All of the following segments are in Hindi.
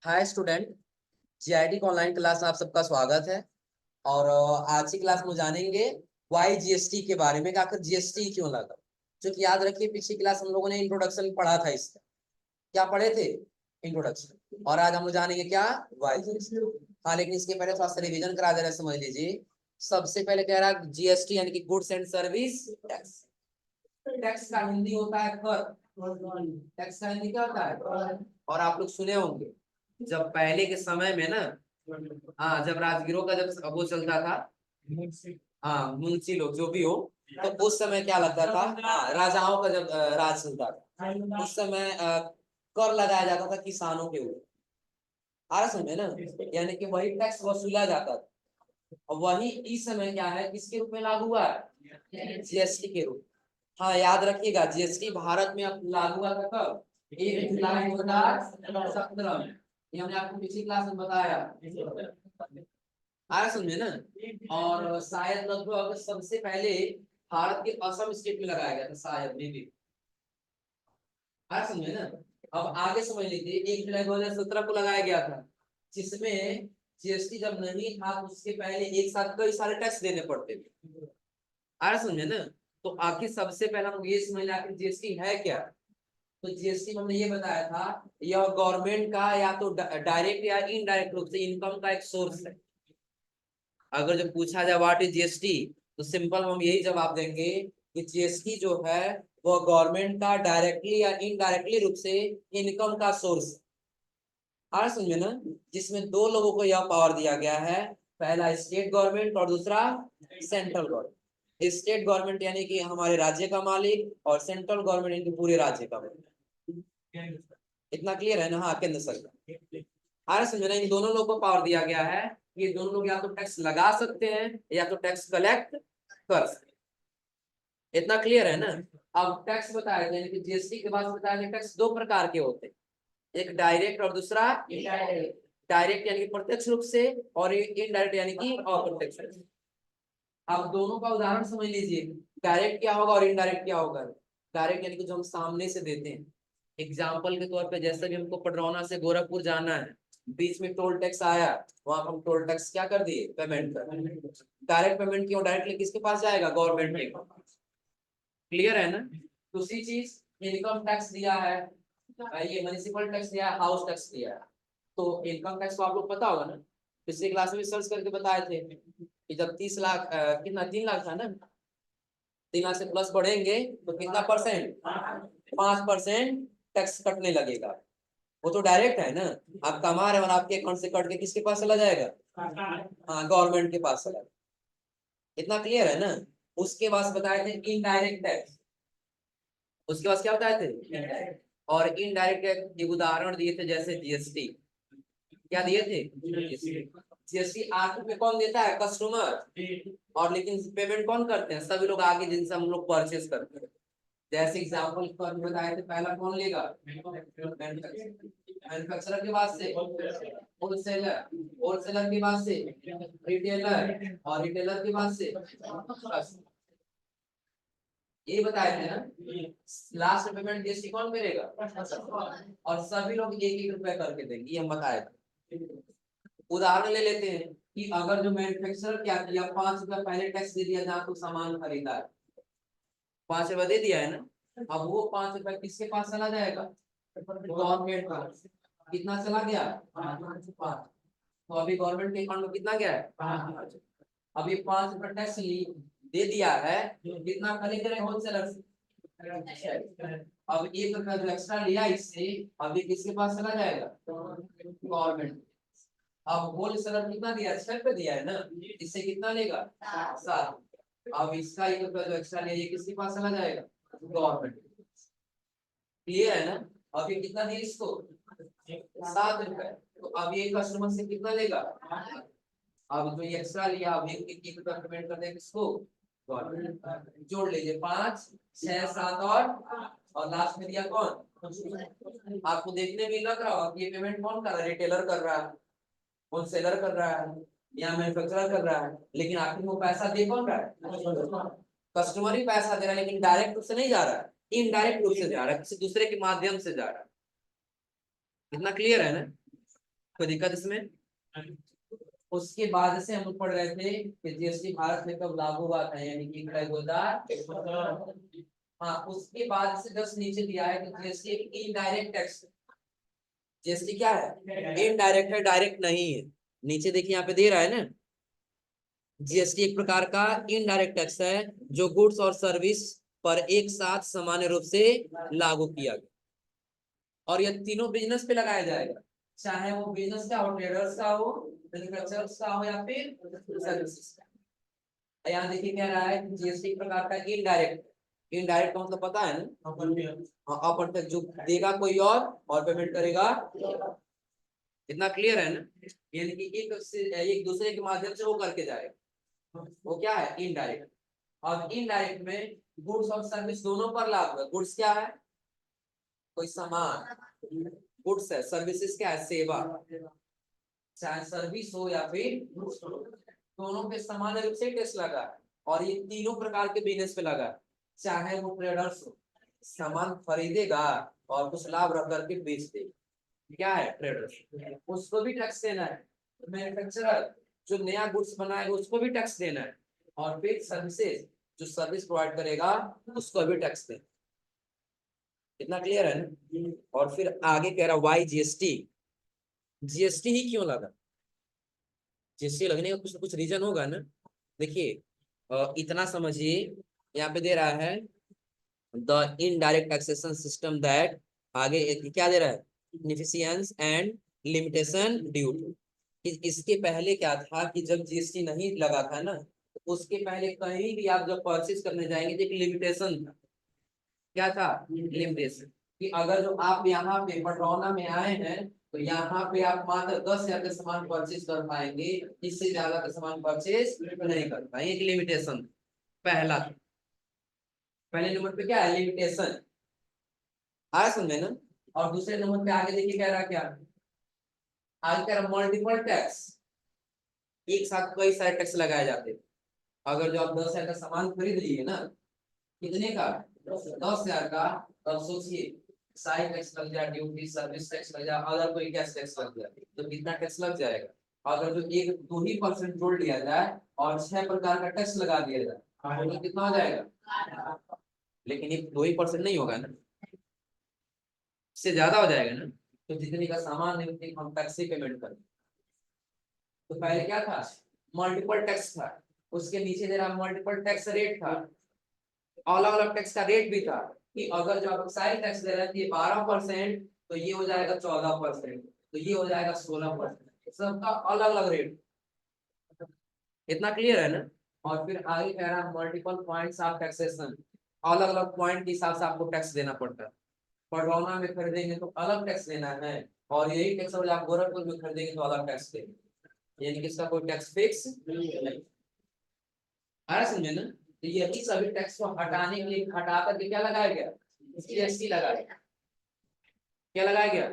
Hi student. जीआईटी का ऑनलाइन क्लास में आप सबका स्वागत है। और आज की क्लास में जानेंगे वाई जीएसटी के बारे में कि आखिर जीएसटी क्यों लगा। जो कि याद रखिए, पिछली क्लास हम लोगों ने इंट्रोडक्शन पढ़ा था। इसका क्या पढ़े थे? इंट्रोडक्शन। और आज हम लोग जानेंगे क्या, वाई जीएसटी। हाँ, लेकिन इसके पहले थोड़ा सा रिविजन करा दे रहे, समझ लीजिए। सबसे पहले कह रहा जीएसटी यानी कि goods and service tax. Tax का हिंदी होता है कर। टैक्स का हिंदी क्या होता है? और आप लोग सुने होंगे, जब पहले के समय में ना, हाँ, जब राजगिरों का जब वो चलता था, हाँ, मुंशी लोग जो भी हो, तो उस समय क्या लगता था, हाँ, राजाओं का जब राज चलता था, उस समय कर लगाया जाता था किसानों के ऊपर। आ रहा समझे ना? यानी कि वही टैक्स वसूला जाता था। और वही इस समय क्या है, किसके रूप में लागू हुआ है? जीएसटी के रूप। हाँ, याद रखिएगा, जीएसटी भारत में अब लागू हुआ था कब? 1 जुलाई 2017 में। ये हमने आपको पिछली क्लास में बताया। आया समझे ना? और शायद लगभग सबसे पहले भारत के असम स्टेट में लगाया गया था, शायद मे भी। आया समझे ना? अब आगे समझ लीजिए, 1 जुलाई 2017 को लगाया गया था, जिसमें जीएसटी जब नहीं था तो उसके पहले एक साथ कई सारे टैक्स देने पड़ते थे। आया समझे ना? तो आखिर सबसे पहले हम ये समझ लें, आखिर जीएसटी है क्या। तो जीएसटी हमने ये बताया था, यह गवर्नमेंट का या तो डायरेक्ट या इनडायरेक्ट रूप से इनकम का एक सोर्स है। अगर जब पूछा जाए व्हाट इज जीएसटी, तो सिंपल हम यही जवाब देंगे कि जीएसटी जो है वह गवर्नमेंट का डायरेक्टली या इनडायरेक्टली रूप से इनकम का सोर्स। आ समझे ना? जिसमें दो लोगों को यह पावर दिया गया है, पहला स्टेट गवर्नमेंट और दूसरा सेंट्रल गवर्नमेंट। स्टेट गवर्नमेंट यानी कि हमारे राज्य का मालिक, और सेंट्रल गवर्नमेंट यानी कि पूरे राज्य का मालिक। इतना क्लियर है ना? हाँ, केंद्र सरकार। आ समझे ना? इन दोनों लोगों को पावर दिया गया है, ये दोनों लोग या तो टैक्स लगा सकते हैं या तो टैक्स कलेक्ट कर सकते हैं। इतना क्लियर है ना? अब टैक्स बताया यानी कि जीएसटी के बाद बताया, टैक्स दो प्रकार के होते हैं, एक डायरेक्ट और दूसरा इनडायरेक्ट। डायरेक्ट यानी कि प्रत्यक्ष रूप से, और इनडायरेक्ट यानी कि अप्रत्यक्ष रूप से। अब दोनों का उदाहरण समझ लीजिए, डायरेक्ट क्या होगा और इनडायरेक्ट क्या होगा। डायरेक्ट यानी कि जो हम सामने से देते हैं। एग्जाम्पल के तौर पे, जैसे भी हमको पडरौना से गोरखपुर जाना है, बीच में टोल टैक्स आया, वहां हम टोल टैक्स क्या कर दिए, पेमेंट कर। डायरेक्ट पेमेंट क्यों? डायरेक्टली किसके पास जाएगा? गवर्नमेंट के। क्लियर है ना? दूसरी चीज, इनकम टैक्स दिया है, ये म्युनिसिपल टैक्स दिया है, हाउस टैक्स दिया है। तो इनकम टैक्स को आप लोग पता होगा ना, पिछले क्लास में सर्च करके बताए थे कि जब 30 लाख कितना, 3 लाख था ना, 3 लाख से प्लस बढ़ेंगे तो कितना परसेंट? 5% टैक्स कटने लगेगा। वो तो डायरेक्ट है ना, आप कमा रहे हो और आपके अकाउंट से कट के किसके पास चला जाएगा? हाँ, गवर्नमेंट के पास चला। इतना क्लियर है ना? उसके बाद बताए थे इनडायरेक्ट टैक्स। उसके बाद क्या बताए थे? और इनडायरेक्ट एक उदाहरण दिए थे, जैसे जीएसटी। क्या दिए थे? जीएसटी आखिर में कौन देता है? कस्टमर। और लेकिन पेमेंट कौन करते हैं? सभी लोग आगे जिनसे हम लोग परचेज करते हैं। जैसे एग्जांपल पर बताए थे, पहला कौन लेगा? मैन्युफैक्चरर के पास से, होलसेलर, होलसेलर के पास से रिटेलर, और रिटेलर के पास से कस्टमर। ये बताए थे ना? लास्ट पेमेंट जीएसटी कौन करेगा? और सभी लोग 1-1 रुपया करके देंगे, ये हम बताए थे। उदाहरण ले लेते हैं कि अगर जो मैन्युफैक्चरर क्या किया, 5 रुपया पहले टैक्स दे दिया जहां तो सामान खरीदा है, 5 रुपया दे दिया है ना। अब वो 5 रुपया किसके पास चला जाएगा? गवर्नमेंट का। कितना चला गया? 5। तो अभी गवर्नमेंट के अकाउंट में कितना गया है? 5। अभी 5 रुपया टैक्स दे दिया है, कितना खरीद रहे होलसेलर से? अब 1 रुपया जो एक्स्ट्रा लिया इससे, अभी किसके पास चला जाएगा? गवर्नमेंट। अब होलसेलर कितना दिया? 6 रुपये दिया है ना, इससे कितना लेगा? 7। अब इसका 1 रुपया जो एक्स्ट्रा लिया, ये किसके पास चला जाएगा? गवर्नमेंट। क्लियर है ना? अब ये कितना दिया इसको? 7 रुपए। तो अब ये कस्टमर से कितना लेगा? अब जो ये एक्स्ट्रा लिया, अब ये 1 रुपया पेमेंट कर देगा किसको? गवर्नमेंट। जोड़ लीजिए, 5, 6, 7 और लास्ट में दिया कौन? आपको देखने में लग रहा होगा कि ये पेमेंट कौन कर रहा है? रिटेलर कर रहा है, होलसेलर कर रहा है, या मैन्युफैक्चरर कर रहा है, लेकिन आखिर वो पैसा दे कौन रहा है? कस्टमर ही पैसा दे रहा है, लेकिन डायरेक्ट रूप से नहीं जा रहा है, इनडायरेक्ट रूप से जा रहा है, किसी दूसरे के माध्यम से जा रहा है। इतना क्लियर है ना? कोई दिक्कत इसमें? उसके बाद से हम लोग पढ़ रहे थे कि जीएसटी भारत में कब लागू हुआ था, यानी कि 2000। हाँ, उसके बाद से जस्ट नीचे दिया है कि जीएसटी एक इनडायरेक्ट टैक्स। जीएसटी क्या है? इनडायरेक्ट है, डायरेक्ट नहीं है। नीचे देखिए यहाँ पे दे रहा है ना, जीएसटी एक प्रकार का इनडायरेक्ट टैक्स है जो गुड्स और सर्विस पर एक साथ सामान्य रूप से लागू किया गया, और यह तीनों बिजनेस पे लगाया जाएगा, चाहे वो बिजनेस का हो, ट्रेडर्स का हो, मैन्युफैक्चरर्स का हो, या फिर सर्विसेज का। यहाँ देखिए क्या रहा है, जीएसटी एक प्रकार का इनडायरेक्ट। इनडायरेक्ट का मतलब पता है ना? हाँ, अप्रत्यक्ष, जो देगा कोई और पेमेंट करेगा। इतना क्लियर है ना? यानी कि एक दूसरे के माध्यम से वो करके जाएगा, वो क्या है? इनडायरेक्ट। और इनडायरेक्ट में गुड्स और सर्विस दोनों पर लागू है। गुड्स क्या है? कोई सामान, गुड्स है। सर्विसेज क्या है? सेवा। चाहे सर्विस हो या फिर दोनों पे समान रूप से टैक्स लगा है, और ये तीनों प्रकार के बिजनेस पे लगा है। चाहे वो ट्रेडर्स हो, सामान खरीदेगा और कुछ लाभ रख करके बेच दे, क्या है? ट्रेडर्स, उसको भी टैक्स देना है। मैन्युफैक्चरर जो नया गुड्स बनाएगा उसको भी टैक्स देना है। और फिर सर्विसेज जो सर्विस प्रोवाइड करेगा उसको भी टैक्स देना। इतना क्लियर है ना? और फिर आगे कह रहा वाई जीएसटी। जीएसटी ही क्यों लगा? जीएसटी लगने का कुछ ना कुछ रीजन होगा ना। देखिए, इतना समझिए, यहाँ पे दे रहा है the indirect taxation system that, आगे क्या दे रहा है? इनएफिशिएंस एंड लिमिटेशन ड्यू टू। इसके पहले क्या था कि जब जीएसटी नहीं लगा था ना, तो उसके पहले कहीं भी आप जब परचेज करने जाएंगे तो एक लिमिटेशन था। क्या था? लिमिटेशन, कि अगर जो आप यहाँ पे पटरौना में आए हैं तो यहाँ पे आप मात्र 10,000 का सामान परचेज कर पाएंगे, इससे ज्यादा का सामान परचेज नहीं कर पाएंगे। एक लिमिटेशन पहला था। पहले नंबर पे क्या है? लिमिटेशन। आया समझे ना? और दूसरे नंबर पे आगे देखिए कह रहा क्या, आगे कह रहा मल्टीपल टैक्स। एक साथ कई सारे टैक्स लगाए जाते थे। अगर जो आप 10,000 का सामान खरीद लिए ना, कितने का? 10,000 का। तब सोचिए, सारी टैक्स लग जाए, ड्यूटी, सर्विस टैक्स लग जाए, अगर कोई गैस टैक्स लग जाए तो कितना टैक्स लग जाएगा? अगर जो एक 2% जोड़ लिया जाए और 6 प्रकार का टैक्स लगा दिया जाए तो कितना हो जाएगा? लेकिन ये 2% नहीं होगा ना, इससे ज्यादा हो जाएगा ना। तो जितने का सामान है उतने हम टैक्स ही पेमेंट करें। तो पहले क्या था? मल्टीपल टैक्स था। उसके नीचे दे रहा मल्टीपल टैक्स रेट था। अलग अलग टैक्स का रेट भी था, कि अगर जो आप एक्साइज टैक्स दे रहे थे 12%, तो ये हो जाएगा 14%, तो ये हो जाएगा 16%। सबका अलग अलग रेट। इतना क्लियर है ना? और फिर आगे कह रहा है मल्टीपल पॉइंट्स ऑफ टैक्सेशन। अलग अलग पॉइंट के हिसाब से आपको टैक्स देना पड़ता है। पटरौना में खरीदेंगे तो अलग टैक्स देना है, और यही टैक्स अगर आप गोरखपुर में खरीदेंगे तो अलग टैक्स देंगे। यानी कि इसका कोई टैक्स फिक्स नहीं। आया समझे ना? तो यही सभी टैक्स को हटाने के लिए हटा करके क्या लगाया गया? जीएसटी लगाया गया। क्या लगाया गया?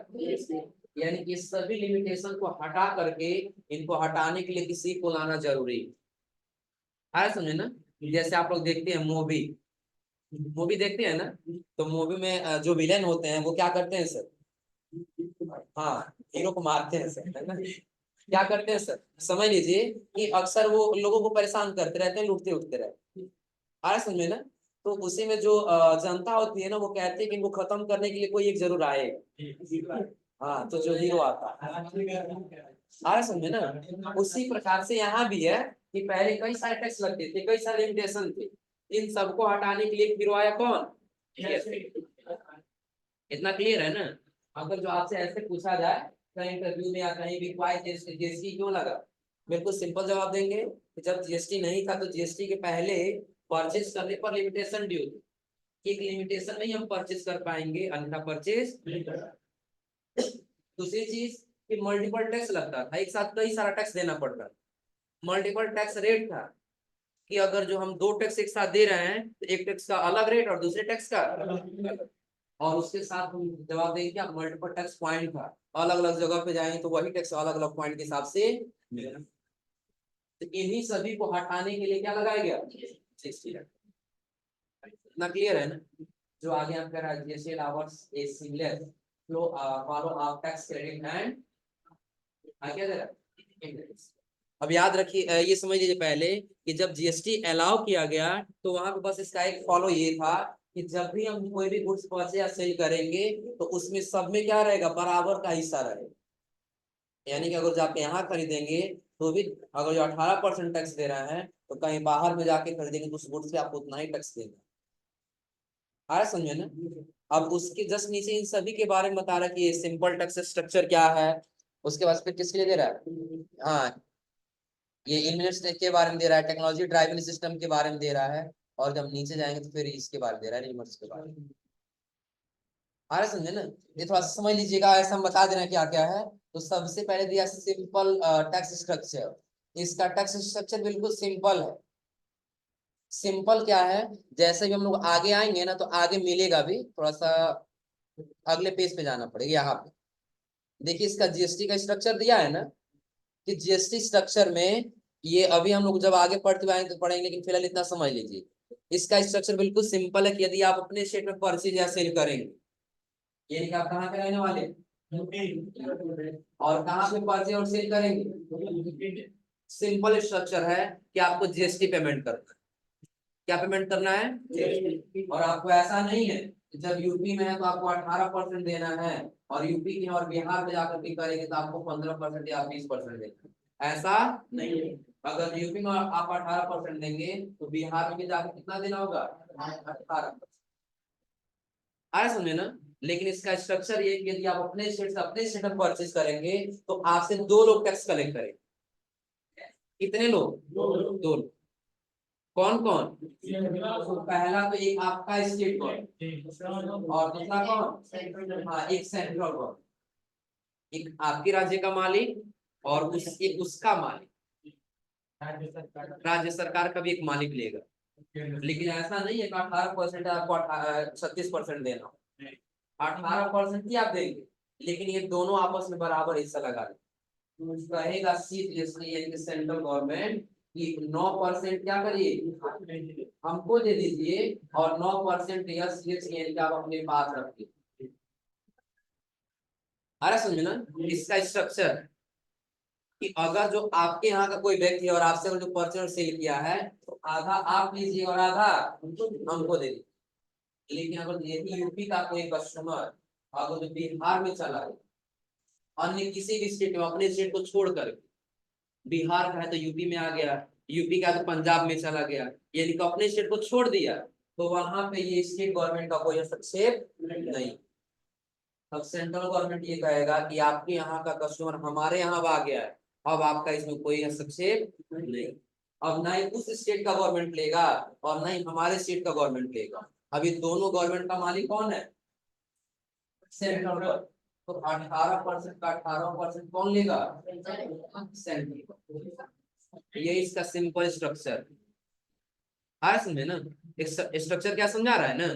यानी कि सभी लिमिटेशन को हटा करके इनको हटाने के लिए किसी को लाना जरूरी है। आया समझे ना? जैसे आप लोग देखते हैं मूवी, मूवी देखते हैं ना, तो मूवी में जो विलेन होते हैं वो क्या करते हैं सर? हाँ, हीरो को मारते हैं सर, है ना? क्या करते हैं सर? समझ लीजिए कि अक्सर वो लोगों को परेशान करते रहते हैं, लूटते उठते रहते हैं। आ रहा है समझ में ना? तो उसी में जो जनता होती है ना, वो कहते हैं कि इनको खत्म करने के लिए कोई एक जरूर आएगा। हाँ, तो जो हीरो आता है। आ रहा है समझ में ना? उसी प्रकार से यहाँ भी है कि पहले कई सारे टैक्स लगते थे, कई सारे लिमिटेशन थे। इन सबको हटाने के लिए हीरो आया कौन? इतना क्लियर है ना? अगर जो आपसे ऐसे पूछा जाए कहीं इंटरव्यू में या कहीं भी, जीएसटी क्यों लगा, बिल्कुल सिंपल जवाब देंगे कि जब जीएसटी नहीं था तो जीएसटी के पहले परचेज करने पर लिमिटेशन ड्यू थी। एक लिमिटेशन में ही हम परचेज कर पाएंगे, अन्यथा परचेज नहीं कर। दूसरी चीज कि मल्टीपल टैक्स लगता था, एक साथ कई सारा टैक्स देना पड़ता। मल्टीपल टैक्स रेट था, कि अगर जो हम दो टैक्स एक साथ दे रहे हैं तो एक टैक्स का अलग रेट और दूसरे टैक्स का अलग। और उसके साथ हम जवाब देंगे क्या? मल्टीपल टैक्स पॉइंट था, अलग अलग जगह पे जाएंगे तो वही टैक्स अलग अलग पॉइंट के हिसाब से मिलेगा। तो इन्हीं सभी को हटाने के लिए क्या लगाया गया? जीएसटी। इतना क्लियर है ना? जो आगे हम कह रहा है GST allowance A seamless flow follow of tax credit and क्या दे रहा है। अब याद रखिए, ये समझ लीजिए पहले कि जब जीएसटी अलाउ किया गया तो वहां पे बस इसका एक फॉलो ये था कि जब भी हम कोई भी गुड्स परचेज या सेल करेंगे तो उसमें सब में क्या रहेगा, बराबर का हिस्सा रहेगा। यानी कि अगर जो आप यहाँ खरीदेंगे तो भी अगर जो 18% टैक्स दे रहा है तो कहीं बाहर में जाके खरीदेंगे तो उस गुड्स पे आपको उतना ही टैक्स देगा। आ रहा समझे ना। अब उसके जस्ट नीचे इन सभी के बारे में बता रहा है कि सिंपल टैक्स स्ट्रक्चर क्या है। उसके बाद फिर किसके लिए दे रहा है, हाँ ये इन्वेस्ट के बारे में दे रहा है, टेक्नोलॉजी ड्राइवन सिस्टम के बारे में दे रहा है, और जब नीचे जाएंगे तो फिर इसके बारे में दे रहा है, रिमर्स के बारे में। आ रहा समझे ना। ये थोड़ा सा समझ लीजिएगा, ऐसा हम बता देना क्या क्या है। तो सबसे पहले दिया सिंपल टैक्स स्ट्रक्चर। इसका टैक्स स्ट्रक्चर बिल्कुल सिंपल है। सिंपल क्या है, जैसे भी हम लोग आगे आएंगे ना तो आगे मिलेगा भी, थोड़ा सा अगले पेज पे जाना पड़ेगा। यहाँ पे देखिए इसका जीएसटी का स्ट्रक्चर दिया है ना, कि जीएसटी स्ट्रक्चर में ये अभी हम लोग जब आगे पढ़ते आएंगे तो पढ़ेंगे, लेकिन फिलहाल इतना समझ लीजिए। इसका स्ट्रक्चर बिल्कुल सिंपल है कि यदि आप अपने स्टेट में परचेज या सेल करेंगे, यानी कि आप कहाँ के रहने वाले और कहाँ पे परचेज और सेल करेंगे, सिंपल स्ट्रक्चर है कि आपको जीएसटी पेमेंट करना है। क्या पेमेंट करना है, और आपको ऐसा नहीं है जब यूपी में है तो आपको 18% देना है, और यूपी के और बिहार में जाकर भी करेंगे तो आपको 15% या 20% देना है, ऐसा नहीं है। अगर यूपी में आप 18% देंगे तो बिहार में भी जाकर कितना देना होगा, 18%। आया समझे ना। लेकिन इसका स्ट्रक्चर ये कि यदि आप अपने स्टेट में परचेज करेंगे तो आपसे दो लोग टैक्स कलेक्ट करेंगे। कितने लोग, दो लोग। कौन कौन, तो पहला तो एक आपका स्टेट गवर्नमेंट और दूसरा कौन, हाँ एक सेंट्रल गवर्नमेंट। एक आपके राज्य का मालिक और एक उसका मालिक, राज्य सरकार का भी एक मालिक लेगा। लेकिन ऐसा नहीं है कि 18% आपको 36% देना, 18% ही आप देंगे, लेकिन ये दोनों आपस में बराबर हिस्सा लगा लेंगे। कहेगा सीरियसली यानी कि सेंट्रल गवर्नमेंट कि 9% क्या करिए हमको दे दीजिए, और 9% यस यानी कि आप अपने पास रखिए। अरे समझे ना। इसका स्ट्रक्चर कि अगर जो आपके यहाँ का कोई व्यक्ति है और आपसे जो परचेज सेल किया है तो आधा आप लीजिए और आधा हमको दे दीजिए। लेकिन अगर यदि यूपी का कोई कस्टमर अगर जो बिहार में चला गया, अन्य किसी भी स्टेट में अपने स्टेट को छोड़कर, बिहार का है तो यूपी में आ गया, यूपी का तो पंजाब में चला गया, यानी कि अपने स्टेट को छोड़ दिया, तो वहां पे ये स्टेट गवर्नमेंट का कोई हस्तक्षेप नहीं। अब सेंट्रल गवर्नमेंट ये कहेगा कि आपके यहाँ का कस्टमर हमारे यहाँ आ गया है, अब आपका इसमें कोई हस्तक्षेप नहीं। अब ना ही उस स्टेट का गवर्नमेंट लेगा और ना ही हमारे स्टेट का गवर्नमेंट लेगा। अब ये दोनों गवर्नमेंट का मालिक कौन है, सेंट्रल गवर्नमेंट। तो 18% का 18% कौन लेगा, सेंट्रल। ये इसका सिंपल स्ट्रक्चर आया समझे ना। स्ट्रक्चर क्या समझा रहा है ना,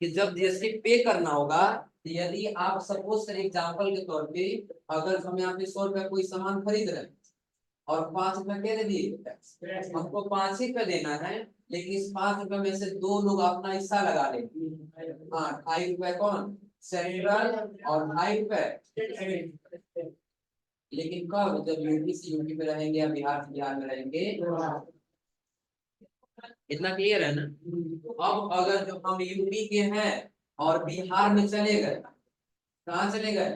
कि जब जीएसटी पे करना होगा तो यदि आप सपोज करें एग्जांपल के तौर पे, अगर हम यहाँ पे 100 रुपए कोई सामान खरीद रहे हैं और 5 रुपए क्या दे दिए, हमको 5 ही रुपए देना है, लेकिन इस 5 रुपए में से दो लोग अपना हिस्सा लगा लेंगे। हाँ 2.5 रुपए कौन, सेंट्रल, और 2.5 रुपए। लेकिन कब, जब यूपी से यूपी में रहेंगे या बिहार से बिहार में रहेंगे। इतना क्लियर है ना। अब अगर जो हम यूपी के हैं और बिहार में चले गए, कहाँ चले गए,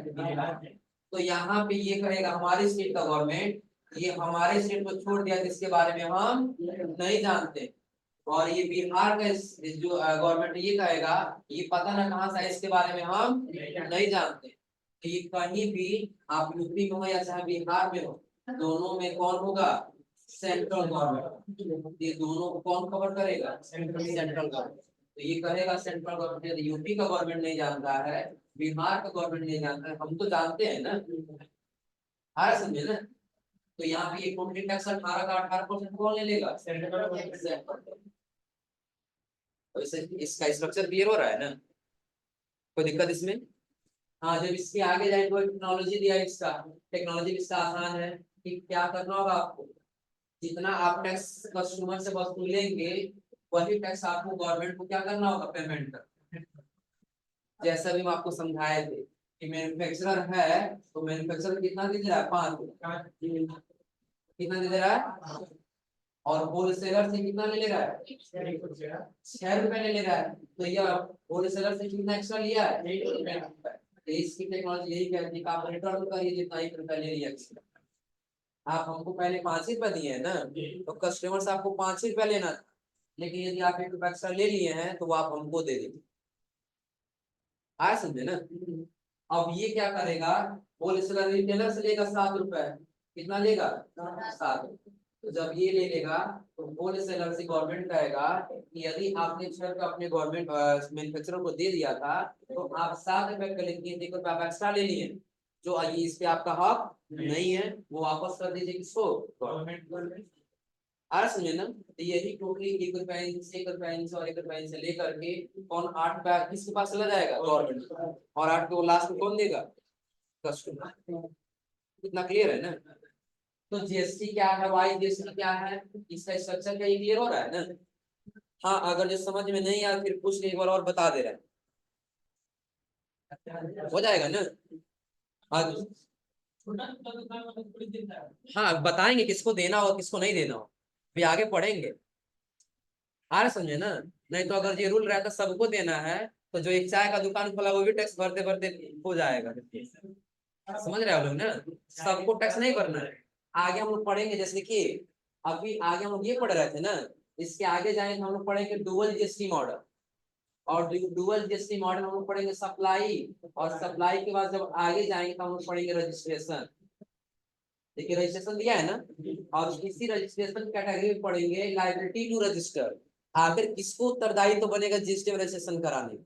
तो यहाँ पे ये कहेगा हमारे स्टेट का गवर्नमेंट ये हमारे स्टेट को छोड़ दिया जिसके बारे में हम नहीं जानते, और ये बिहार का जो गवर्नमेंट ये कहेगा ये पता ना कहाँ से है इसके बारे में हम नहीं जानते। तो ये कहीं भी आप यूपी में हो या चाहे बिहार में हो, दोनों में कौन होगा, सेंट्रल गवर्नमेंट। ये दोनों को कौन कवर करेगा, सेंट्रल गवर्नमेंट। तो ये कहेगा सेंट्रल गवर्नमेंट यूपी का गवर्नमेंट नहीं जानता है, बिहार का गवर्नमेंट नहीं जानता है, हम तो जानते हैं ना। हर समझे ना। तो यहाँ पे टोटल टैक्स 18 का 18% कौन ले लेगा, सेंट्रल गवर्नमेंट। तो इसका स्ट्रक्चर क्लियर हो रहा है ना, कोई दिक्कत इसमें। हाँ जब इसके आगे जाए तो टेक्नोलॉजी दिया है इसका, टेक्नोलॉजी इसका आसान है कि क्या करना होगा आपको, जितना आप टैक्स कस्टमर से वसूलेंगे वही टैक्स आपको गवर्नमेंट को क्या करना होगा, पेमेंट कर। जैसा भी हम आपको समझाए थे कि मैन्युफैक्चरर है तो मैन्युफैक्चरर कितना दे रहा है 5, कितना दे रहा है, और होलसेलर से कितना ले रहा है 6 रुपए ले रहा है, तो यह होलसेलर से कितना एक्स्ट्रा लिया है 1 रुपए। तो इसकी टेक्नोलॉजी यही कहती है कि आप रिटर्न करिए जितना 1 रुपया ले लिया एक्स्ट्रा। आप हमको पहले 5 ही रुपए दिए हैं ना, तो कस्टमर से आपको 5 ही रुपया लेना था, लेकिन यदि आप 1 रुपया एक्स्ट्रा ले लिए हैं तो वो आप हमको दे दीजिए। आया समझे ना। अब ये क्या करेगा, होलसेलर रिटेलर से लेगा 7 रुपए, कितना लेगा 7। तो जब ये ले लेगा तो होलसेलर से गवर्नमेंट कहेगा कि यदि आपने 6 रुपए अपने गवर्नमेंट मैन्युफैक्चरर को दे दिया था तो आप 7 रुपए का लेंगे, 1 रुपया आप एक्स्ट्रा ले लिए, जो ये इस पे आपका हक नहीं है, वो वापस कर दीजिए किसको, गवर्नमेंट। आ रहा समझे ना। तो यही टोटली 1 रुपया से 1 रुपया और 1 रुपया से लेकर के कौन 8 रुपया किसके पास चला जाएगा, गवर्नमेंट, और 8 को लास्ट में कौन देगा, कस्टमर। इतना क्लियर है ना। तो जीएसटी क्या है, वाई जीएसटी क्या है, इसका स्ट्रक्चर क्या क्लियर हो रहा है ना। हाँ, अगर जो समझ में नहीं आया फिर पूछ के एक बार और बता दे रहा है, हो जाएगा ना। हाँ, बताएंगे किसको देना हो किसको नहीं देना हो, फिर आगे पढ़ेंगे। आ रहा समझे ना। नहीं तो अगर ये रूल रहता सबको देना है तो जो एक चाय का दुकान खोला वो भी टैक्स भरते भरते हो जाएगा। समझ रहे हो लोग ना, सबको टैक्स नहीं भरना है। आगे हम लोग पढ़ेंगे, जैसे कि अभी आगे हम लोग ये पढ़ रहे थे ना, इसके आगे जाएंगे हम लोग पढ़ेंगे डुअल जीएसटी मॉडल, और डुअल जीएसटी मॉडल हम लोग पढ़ेंगे सप्लाई, और सप्लाई के बाद जब आगे जाएंगे तो हम लोग पढ़ेंगे रजिस्ट्रेशन। देखिए रजिस्ट्रेशन दिया है ना, और इसी रजिस्ट्रेशन कैटेगरी में पढ़ेंगे लायबिलिटी टू रजिस्टर, आखिर किसको उत्तरदायित्व तो बनेगा जीएसटी में रजिस्ट्रेशन कराने।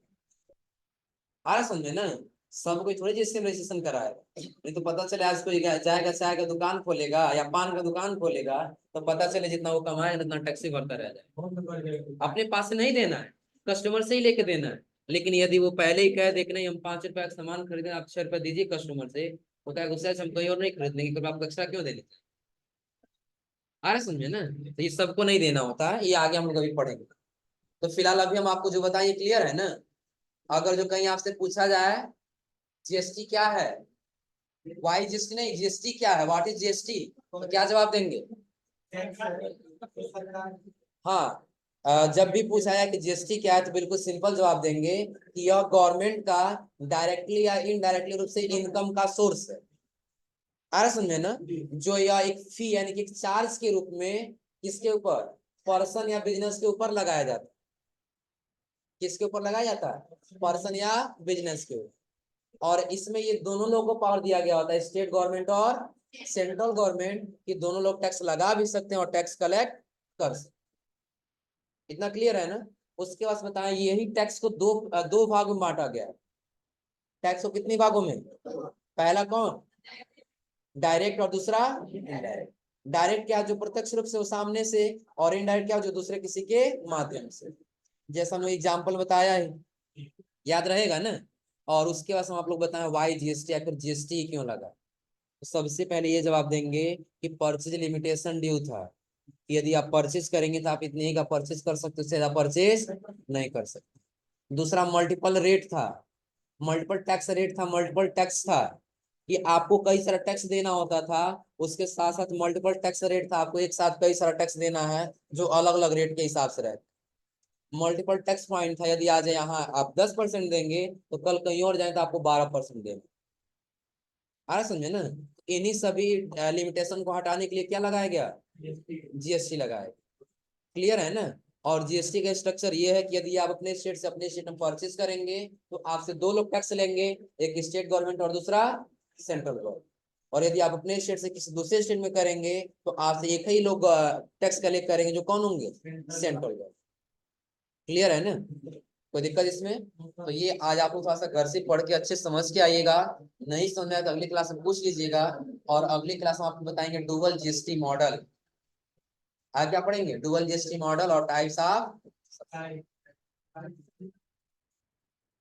आ रहा समझे ना, सब कोई थोड़ी जीएसटी में रजिस्ट्रेशन कराएगा। नहीं तो पता चले आज कोई जाएगा चाय का दुकान खोलेगा या पान का दुकान खोलेगा तो पता चले जितना वो कमाए उतना टैक्स ही भरता रह जाए। अपने पास से नहीं देना है, कस्टमर से ही लेके देना है। लेकिन यदि वो पहले ही कह दे कि नहीं हम 5 रुपए का सामान खरीदे, आप 6 रुपए दीजिए कस्टमर से, वो क्या गुस्सा हम कहीं और नहीं खरीदने की, आपको एक्स्ट्रा क्यों देने। आ रहा समझे ना। तो ये सबको नहीं देना होता है, ये आगे हम लोग अभी पढ़ेंगे। तो फिलहाल अभी हम आपको जो बताएं क्लियर है ना। अगर जो कहीं आपसे पूछा जाए जीएसटी क्या है, वाई जीएसटी नहीं, जीएसटी क्या है, व्हाट इज जीएसटी, तो क्या जवाब देंगे। हाँ, जब भी पूछा जाए कि जीएसटी क्या है तो बिल्कुल सिंपल जवाब देंगे कि यह गवर्नमेंट का डायरेक्टली या इनडायरेक्टली रूप से इनकम का सोर्स है। आ रहा समझे ना, जो यह एक फी यानी कि चार्ज के रूप में किसके ऊपर, पर्सन या बिजनेस के ऊपर लगाया जाता है। किसके ऊपर लगाया जाता है, पर्सन या बिजनेस के ऊपर। और इसमें ये दोनों लोगों को पावर दिया गया होता है, स्टेट गवर्नमेंट और सेंट्रल गवर्नमेंट, कि दोनों लोग टैक्स लगा भी सकते हैं और टैक्स कलेक्ट कर सकते। इतना क्लियर है ना। उसके बाद बताएं, यही टैक्स को दो भाग में बांटा गया है। टैक्स को कितने भागों में, पहला कौन, डायरेक्ट, और दूसरा इनडायरेक्ट। डायरेक्ट क्या, जो प्रत्यक्ष रूप से वो सामने से, और इनडायरेक्ट क्या, जो दूसरे किसी के माध्यम से। जैसा हमने एग्जाम्पल बताया है, याद रहेगा ना। और उसके बाद हम आप लोग बताएं वाई जीएसटी, आखिर जीएसटी क्यों लगा। तो सबसे पहले ये जवाब देंगे कि परचेज लिमिटेशन ड्यू था, कि यदि आप परचेज करेंगे तो आप इतने ही का परचेज कर सकते, उससे ज्यादा परचेज नहीं कर सकते। दूसरा मल्टीपल रेट था, मल्टीपल टैक्स रेट था, मल्टीपल टैक्स था, कि आपको कई सारा टैक्स देना होता था, उसके साथ साथ मल्टीपल टैक्स रेट था, आपको एक साथ कई सारा टैक्स देना है जो अलग अलग रेट के हिसाब से रहता। मल्टीपल टैक्स पॉइंट था, यदि आज यहाँ आप 10% देंगे तो कल कहीं और जाए तो आपको 12% देना। आ रहा समझे ना। इन्हीं सभी लिमिटेशन को हटाने के लिए क्या लगाया गया, जीएसटी लगाया। क्लियर है ना। और जीएसटी का स्ट्रक्चर ये है कि यदि आप अपने स्टेट से अपने स्टेट में परचेज करेंगे तो आपसे दो लोग टैक्स लेंगे, एक स्टेट गवर्नमेंट और दूसरा सेंट्रल गवर्नमेंट। और यदि आप अपने स्टेट से किसी दूसरे स्टेट में करेंगे तो आपसे एक ही लोग टैक्स कलेक्ट करेंगे, जो कौन होंगे, सेंट्रल गवर्नमेंट। क्लियर है ना, कोई दिक्कत इसमें। तो ये आज आप लोग थोड़ा सा घर से पढ़ के अच्छे समझ के आइएगा, नहीं समझ में आया तो अगली क्लास में पूछ लीजिएगा। और अगली क्लास में आपको बताएंगे डुअल जीएसटी मॉडल। आज क्या पढ़ेंगे, डुअल जीएसटी मॉडल और टाइप्स ऑफ